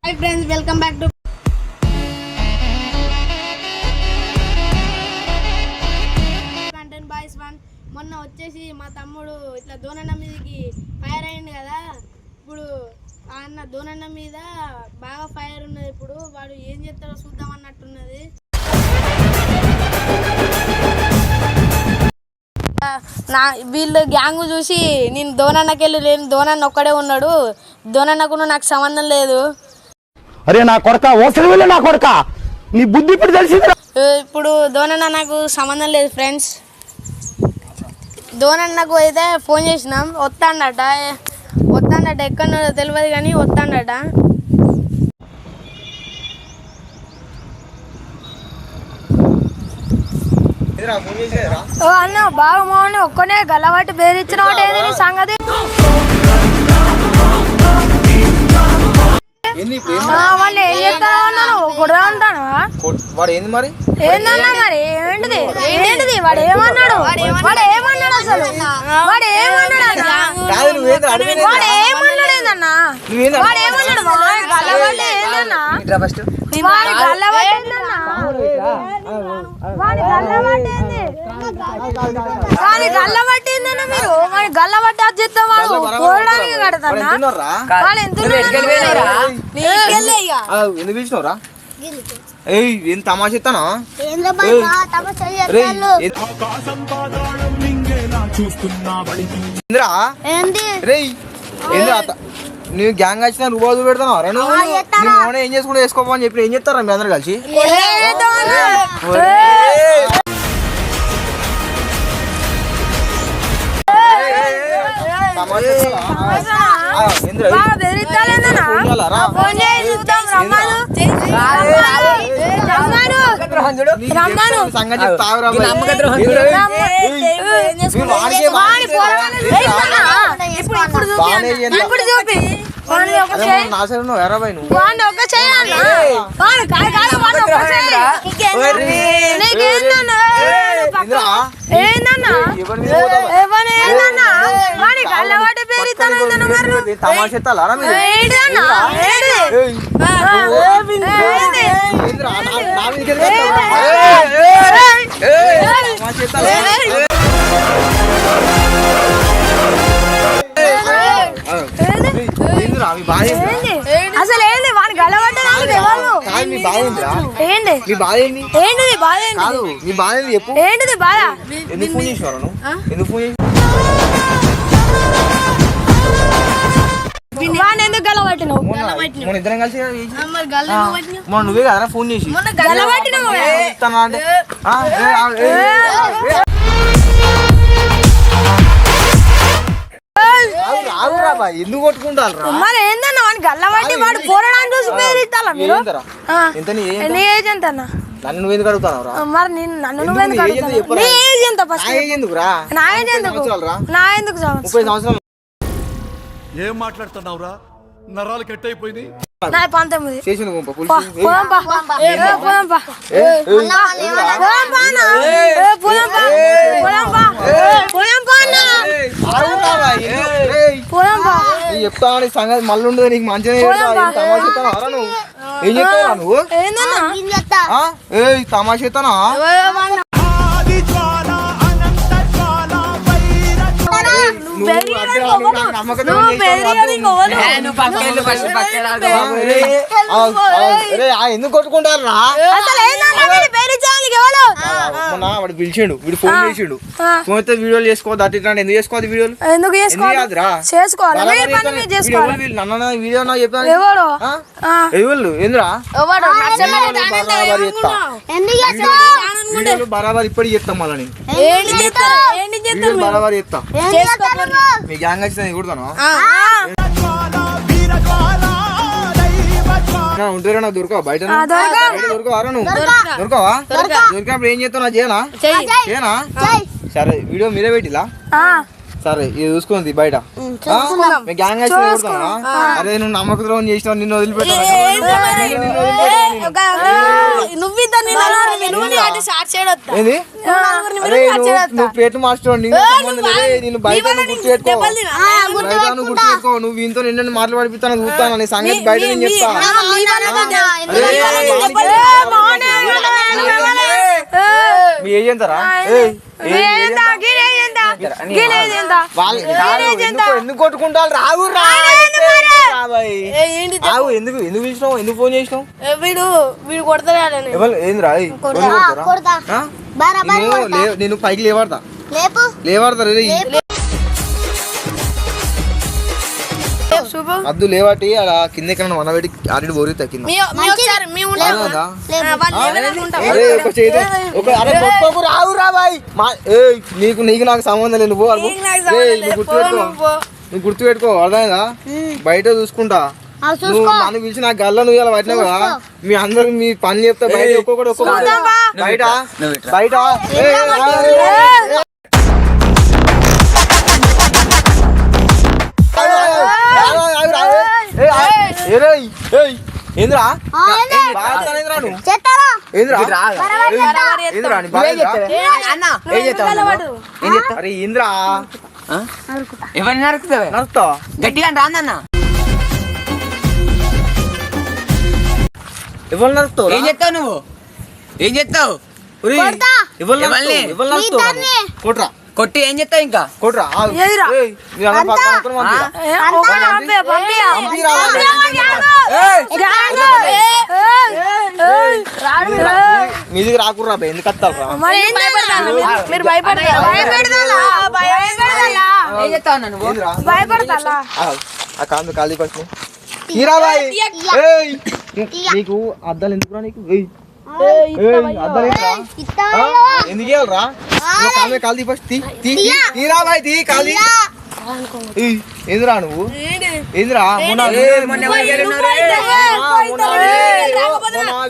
Hi friends, welcome back to Content Boys 1. మొన్న వచ్చేసి మా తమ్ముడు ఇట్లా దోనన్న మీదకి ఫైర్ అయ్యింది కదా. ఇప్పుడు అన్న దోనన్న మీద బాగా ఫైర్ ఉన్నది. ఇప్పుడు వాడు ఏం చేస్తాడో చూద్దాం అన్నట్టున్నది. వీళ్ళు గ్యాంగ్ చూసి నేను దోనన్నకి వెళ్ళి లేని దోనన్న ఒక్కడే ఉన్నాడు, దోనన్నకు నాకు సంబంధం లేదు. అరే నా కొడక ఓసలి నా కొడక నీ బుద్ధి ఇప్పుడు తెలిసింది. ఇప్పుడు దోనన్న నాకు సంబంధం లేదు ఫ్రెండ్స్. దోనన్నకు అయితే ఫోన్ చేసినాం, వస్తాడట ఎక్కడో తెలియదు కానీ వస్తాడట. అన్న బాగా బాగుంది, ఒక్కనే గల్లబట్టి బేరిచ్చిన సంగతి. వాళ్ళు ఏం చెప్తాను అన్నాను కొడదా అంటాను. వాడు ఏంది మరి ఏందన్నా మరి ఏంటిది వాడు ఏమన్నాడు అసలు వాడు ఏమన్నాడు ఏందన్నా వాడు ఏమన్నాడు గల్లబట్టి ఏందన్నా వాడి గల్లబట్టి ఏందన్నా వాడి గల్లబట్టి ఏందన్నా మీరు వాడి గల్లబట్టి అది చెప్తాం వాడు పోవడానికి కడతారా వాళ్ళు ఎంత ఎందుకు పిలిచినవరా? ఏం తమాషా ఇస్తానా? నువ్వు గ్యాంగ్ వచ్చిన రూపాయలు పెడతాను నువ్వు ఏం చేసుకుంటూ వేసుకోమని చెప్పి ఏం చెప్తారా మీ అందరు కలిసి? సంగతి చెప్తావురా తమాషెత్తాలా అసలు ఏంది వాడి గల్లబట్టే మీ బాధ ఏంది? కాదు మీ బాధ ఏంది చెప్పు. ఏంటిది బాధ? ఎందుకు ఫోన్ చేసినారు నువ్వు? ఎందుకు ఫోన్ చేసి ఎందుకు గల్లబట్టినావు? మన ఇద్దరం కలిసి మొన్న నువ్వే కదా ఫోన్ చేసి ఎందుకు కొట్టుకుంటారు? మరి ఏందన్నా వాడిని గల్లబట్టి వాడు పోరాడానికి చూసి పేరు ఇస్తాలా మీరు? నీ ఏజ్ ఎంత అన్న? నన్ను నువ్వు ఎందుకు అడుగుతావు? మరి నన్ను నువ్వెందుకు అడుగుతావు? నీ ఏజ్ ఎంత? ఫస్ట్ ఎందుకురా? నా ఏజ్ ఎందుకు? నా ఎందుకు 30 సంవత్సరాలు. ఏం మాట్లాడుతున్నావురా? నరాలు కట్ అయిపోయింది. నా 19 చేసిన చెప్తా సంగతి మళ్ళీ ఉండదు నీకు మంచిగా. నువ్వు ఏం చెప్తావా? నువ్వు తమాషా చెప్తానా? ఎందుకు కొట్టుకుంటారు? వాడు పిలిచిండు, వీడు ఫోన్ చేసిండు. ఫోన్ అయితే వీడియోలు చేసుకోవద్దు అటు ఇట్లా ఎందుకు చేసుకోవద్దు? వీడియోలు ఎందుకు నన్న వీడియో నాకు చెప్పాను. ఎవరు ఎందురా వీడియోలు బరాబర్ ఇప్పటికి చెప్తాం. మళ్ళీ బరాబర్ చెప్తా. మీ గ్యాంగ్ వచ్చింది కొడతాను. ఉంటారా? నాకు దొరకవా? బయట దొరకవారా? నువ్వు దొరకవా? దొరికినప్పుడు ఏం చేస్తావు? నా చేయనా? సరే వీడియో మీరే పెట్టిలా సరే ఇది చూసుకుంది బయట గ్యాంగ్ అరే నువ్వు నమ్మక ద్రోహం చేసినావు నిన్ను వదిలిపెట్టాను ఏంది అరే నువ్వు పేట మాస్టర్ నేను బయట గుర్తుపెట్టుకో నువ్వు వీంతో నిన్ను మాటలు పడిపిస్తాను చూస్తాను నీ సంగతి బయట నేను చెప్తా మీ ఏజెంతారా ఎందుకు కొట్టుకుంటారు రావు రావు ఎందుకు ఎందుకు పిలిచినావు ఎందుకు ఫోన్ చేసినావు వీడు కొడతాడు ఏందిరా నేను పైకి లేవాడతా లేవాడతా అద్దు లేవాటి అలా కింద ఎక్కడ మన పెట్టి ఆల్రెడీ బోరి తగ్గింది రావు రా బాయ్ నీకు నీకు నాకు సంబంధం లేదు నువ్వు గుర్తుపెట్టుకో అర్థమైందా బయట చూసుకుంటా నువ్వు నన్ను పిలిచి నాకు గల్ల నువ్వు ఇలా పట్టినావు కదా మీ అందరు మీ పని చెప్తా బయట ఒక్కొక్కటి బయట బయట ఏంద్రా అరే ఏంద్రా ఎవరిని నరుకుతావే నరుకుతావా గట్టిగా రాదన్న ఎవరు నరుకుతావు ఏం చెప్తావు నువ్వు ఏం చెప్తావు కొట్రా కొట్టి ఏం చెప్తావు ఇంకా కొట్రా మీదికి రాకుర్రా ఎందుకు వస్తావురా మీరు ఏం చెప్తావు నువ్వు కాదు కాలి ఫస్ట్ హీరాబాయ్ నీకు అద్దాలు ఎందుకురా నీకు అద్దాలు ఎందుకు ఇవ్వాలరా కాలి ఫస్ట్ హీరాబాయ్ తీ కాలి ఏందిరా నువ్వు ఏందిరా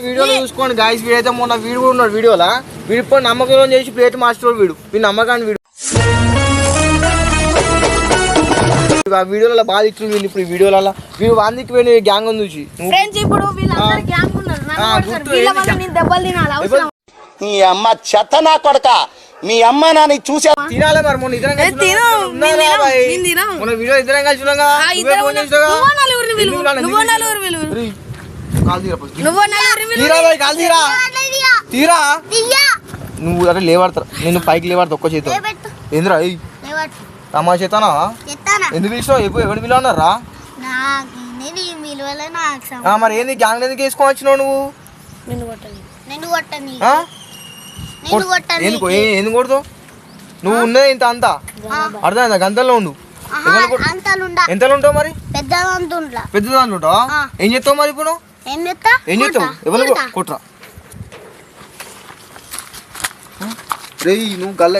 వీడియోలో చూసుకోండి గాయస్ వీడైతే మొన్న వీడు కూడా ఉన్నాడు వీడియోలా వీడు ఇప్పుడు నమ్మకం చేసి ప్లేట్ మాస్టర్ వీడు నమ్మకాన్ని వీడు ఆ వీడియోలలో బాగా ఇచ్చింది వీళ్ళు ఇప్పుడు ఈ వీడియోలలో వీడు వాందికి పోయిన గ్యాంగ్ ఉంది చూసి నీ అమ్మ చెత్త నా కొడక మీ అమ్మ నాని చూసా తినాలి మరి మొన్న ఇద్దరం మొన్న వీడియో ఇద్దరం కలిసి తీరా నువ్వు అరే లేవాడతారా నేను పైకి లేవాడతా ఒక్క చేత ఏంద్రా తమా చేతానా ఎందుకు పిలిచినావు ఎవరు పిలువ అన్నారా మరి ఏంది గ్యాంగ్ ఎందుకు వేసుకొని వచ్చినావు నువ్వు ఎందుకు ఎందుకు కొడతావు నువ్వు ఉన్నది ఇంత అంతా అర్థమైందా గంతల్లో ఉండు ఎంతలో ఉంటావు మరి పెద్ద దాంట్లో ఉంటావా ఏం చేస్తావు మరి ఇప్పుడు ఏం చేస్తావు ఎవరు కొట్రా నువ్వు గల్లి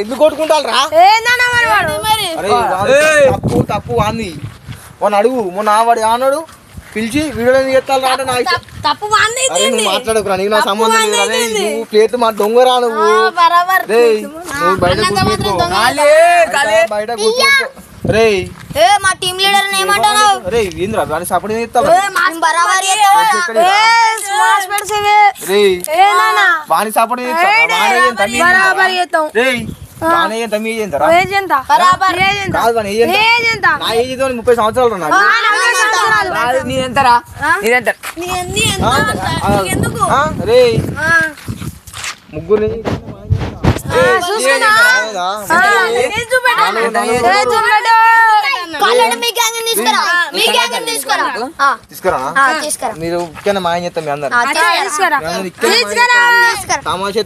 ఎందుకు కొట్టుకుంటారు రా తప్పు వాంది వాడిని అడుగు మొన్న వాడు అన్నాడు పిలిచి వీడియో ఎందుకు ఎత్తాలి రా నువ్వు మాట్లాడకురా నీకు నా సంబంధం లేదు నువ్వు ప్లేట్ మా దొంగరా నువ్వు నువ్వు బయట గుర్తుపెట్టుకో రే మా టీం లీడర్ ఏమంటావు రే ఏంద్రా వాడిని సపోర్ట్ చేస్తావు వాడిని సపోర్ట్ నా ఏజ్ 30 సంవత్సరాలు రే ముగ్గురు మీరు ముఖ్యంగా మాయం చేస్తాం మీ అందరు తమాషా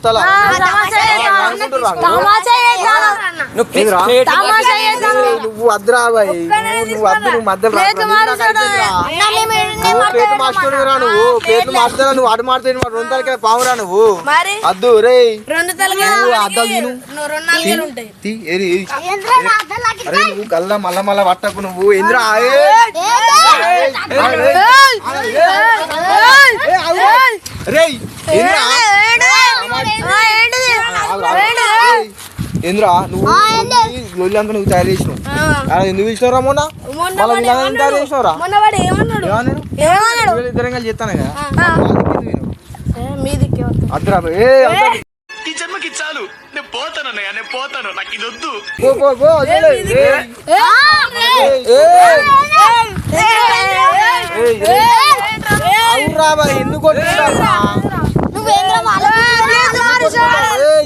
నువ్వు ఏందిరా? ప్లేట్ తమాషా చేద్దాం. నువ్వు వద్దురా బాయ్ నువ్వు వద్దు నువ్వు మధ్యలో ప్లేట్ మారుస్తాడు. ప్లేట్ మార్చుకోరా నువ్వు ప్లేట్లు మార్చుతా నువ్వు అటు మారుతాయి రెండు తలకాయ పావురా నువ్వు మరి అద్దు రే రెండు తలగా నువ్వు అద్దాలు తిను నువ్వు రెండు నాలుగేలు ఉంటాయి తీ, ఏరి, ఏరి. అరే నువ్వు గల్లా మల్ల పట్టకు నువ్వు ఏంద్రా ఏంద్రా నువ్వు లొల్లి అంతా నువ్వు తయారు చేసినావు ఎందుకు పిలిచినవరా మొన్న మళ్ళీ వీళ్ళందరినీ తయారు చేసినవరా మొన్న వాడు ఏమన్నాడు ఏమన్నాడు ఇద్దరం కలిసి చెప్తాను కదా మీదికి అద్దురా ఈ జన్మకి చాలు నేను పోతానన్నయ్య నేను పోతాను నాకు ఇది వద్దు ఎందుకు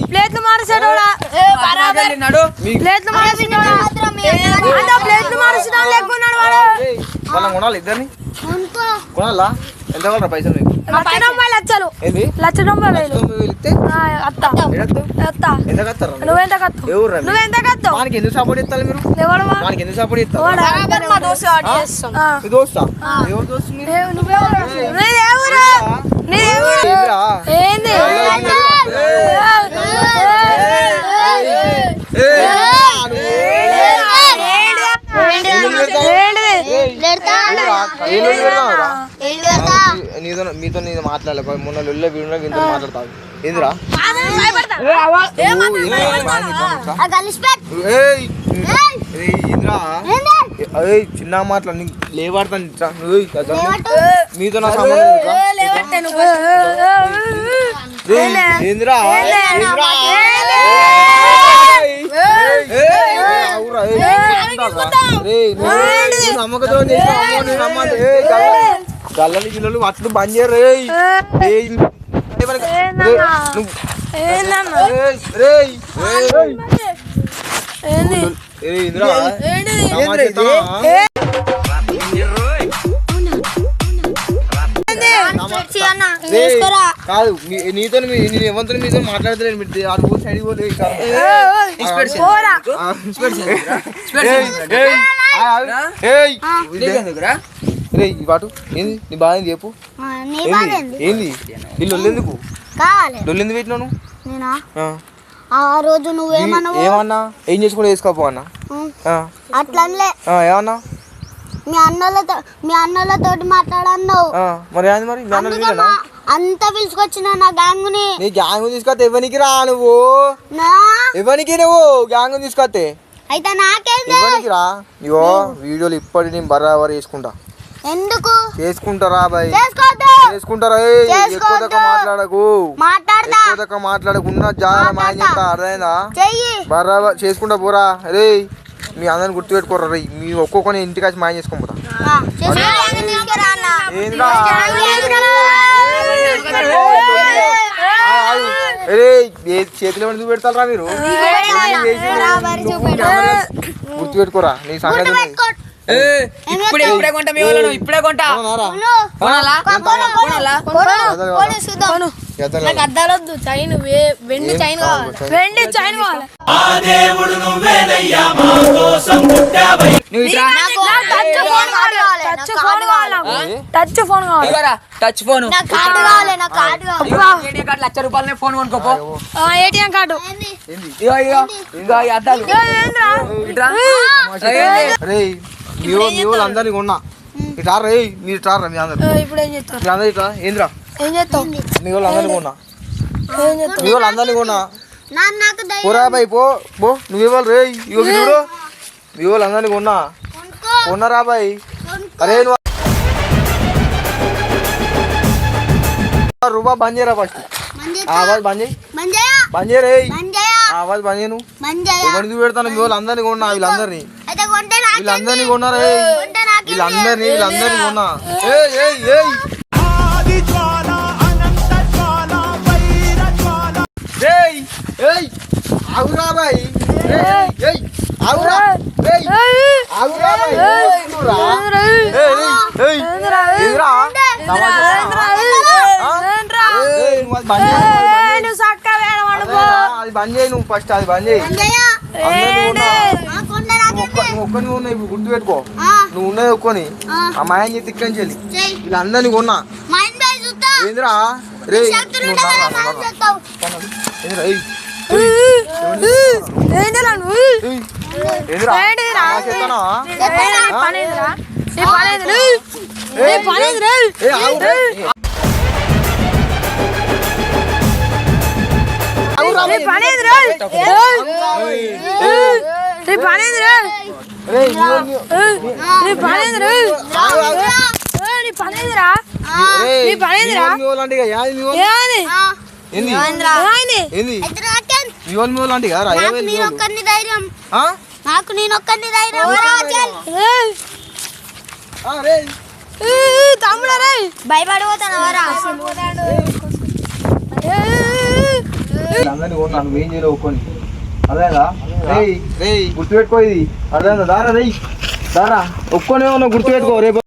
ప్లేట్లు మారుస్తాడు. నడు ప్లేట్లు మారుస్తున్నాడు. ప్లేట్లు మారుస్తున్నాడు లేకున్నాడు వాడు. వాళ్ళని కొనాలి ఇద్దరిని కొనాలా ఎంత కావాలరా పైసలు నీకు లక్షలు ఏంది లక్ష రూపాయలు వేలు. 90,000 ఇస్తే అత్త ఏడత్తు? అత్త ఎంత కత్తారా నువ్వెంత కత్తు ఏ ఊర్రా మీది? నువ్వెంత కత్తు వానికి ఎందుకు సపోర్ట్ ఇస్తారు మీరు ఎవడు వా? వానికి ఎందుకు సపోర్ట్ ఇస్తారు బరాబర్ మా దోస్తు ఆర్డర్ చేస్తాం ఆ. మీ దోస్తా ఎవరు దోస్తు మీరు? నువ్వెవరు? నీదెవరు? నీదెవరు? ఏందిరా? ఏంది మీతో నేను మాట్లాడలే మొన్న లొల్లే వీడియో ఇంత మాట్లాడతాను ఏందిరా చిన్న మాటలు లేవాడతాను మీతో నా సంబంధం ఏందిరా గల్లని గిల్లలు అట్లు బంద్ చేయరు కాదు నీతో నేను ఎవరితో మీతో మాట్లాడతలేను మీరు ఆడు సైడ్ పోలేదు రే ఈ పాటు ఏంది నీ బాధ ఏంది చెప్పు ఏంది ఈ లొల్లెందుకు లొల్లెందుకు పెట్టినావు నేనా ఆ రోజు నువ్వేమన్నావు ఏమన్నా ఏం చేసుకుంటే వేసుకోపో అన్న అట్లనే ఏమన్నా మీ అన్నలతోటి మాట్లాడన్నావు మరి ఏంది మరి మీ అన్న వీళ్ళనా? అంతా పిలుచుకొచ్చిన నా గ్యాంగుని నీ గ్యాంగ్ తీసుకొస్తే ఎవరికి రా నువ్వు ఎవరికి నువ్వు గ్యాంగ్ తీసుకొస్తే అయితే నాకేంది ఎవరికి రా ఇగో వీడియోలు ఇప్పటి నేను బరాబర్ వేసుకుంటా ఎందుకు చేసుకుంటారా బాయ్ చేసుకోవద్దు చేసుకుంటారా ఎక్కువ దాకా మాట్లాడకు మాట్లాడతా ఎక్కువ దాకా మాట్లాడకున్నా జాగ్రత్త మాయ చెప్తా అర్థమైందా చెయ్యి బరాబర్ చేసుకుంటా పోరా రే మీ అందరిని గుర్తుపెట్టుకోరా రే మీ ఒక్కొక్కని ఇంటికి వచ్చి మాయ చేసుకొని పోతా ఏంద్రా చేతిలో ఎందుకు పెడతారా మీరు గుర్తుపెట్టుకోరా నీ సంగతి ఇప్పుడే కొంటా మీ వాళ్ళు ఇప్పుడే కొంటా కొనాలా కొనాలా నాకు అద్దాలొద్దు చైన్ వెండి చైన్ కావాలి వెండి చైన్ కావాలి. నువ్వు ఇట్రా టచ్ ఫోన్ కావాలి నాకు. టచ్ ఫోన్ కావాలి. ఇవ్వరా టచ్ ఫోన్ నాకు కార్డు కావాలి నాకు కార్డు కావాలి ఏటీఎం కార్డు ₹1,00,000 ఫోన్ కొనుక్కోపో ఏటీఎం కార్డు ఇగో ఇగో ఇగో ఈ అద్దాలు ఇట్రా రే మీ వాళ్ళు అందరినీ కొన్నా ఇట్లా రే మీరు ఇట్లా మీ అందరు ఇప్పుడు ఏం చేస్తావు మీ అందరు ఇట్లా ఏంద్రా ఏం చేస్తావు మీ వాళ్ళు అందరినీ కొన్నా ఏం చేస్తావు మీ వాళ్ళు అందరినీ కొన్నా నాకు పోరా బాయ్ పో పో నువ్వేవాళ్ళు రే ఇగో చూడు మీ వాళ్ళు అందరినీ కొన్నా కొన్నారా బాయ్ అరే నువ్వు రూపా బంద్ చేయరా ఫస్ట్ ఆవాజ్ బంద్ చేయి బంద్ చేయరే ఆవాజ్ బంద్ చేయను ఎవరికి పెడతాను మీ వాళ్ళు అందరినీ కొన్నా వీళ్ళందరినీ వీళ్ళందరినీ కొన్నారా వీళ్ళందరినీ కొన్నా ఆగురా బాయ్ ఆగురా ఆగురా అది బంద్ చేయి నువ్వు ఫస్ట్ అది బంద్ చేయి నువ్వు ఒక్కని ఉన్నాయి గుర్తు పెట్టుకో. నువ్వు ఉన్నది ఒక్కొని ఆ మాయం చేతి ఇక్కడి నుంచి వెళ్ళి ఇలా అందరినీ కొన్నా ఏంద్రా రే నాకు నేనొక్కని ధైర్యం తమ్ముడా రే భయపడిపోతాను అందరినీ కొన్నా నువ్వేం చేయలేవు ఒక్కొని అదేనా రే గుర్తుపెట్టుకో ఇది అదే దారా రే దారా ఒక్కనే ఉన్నా గుర్తుపెట్టుకో రేపు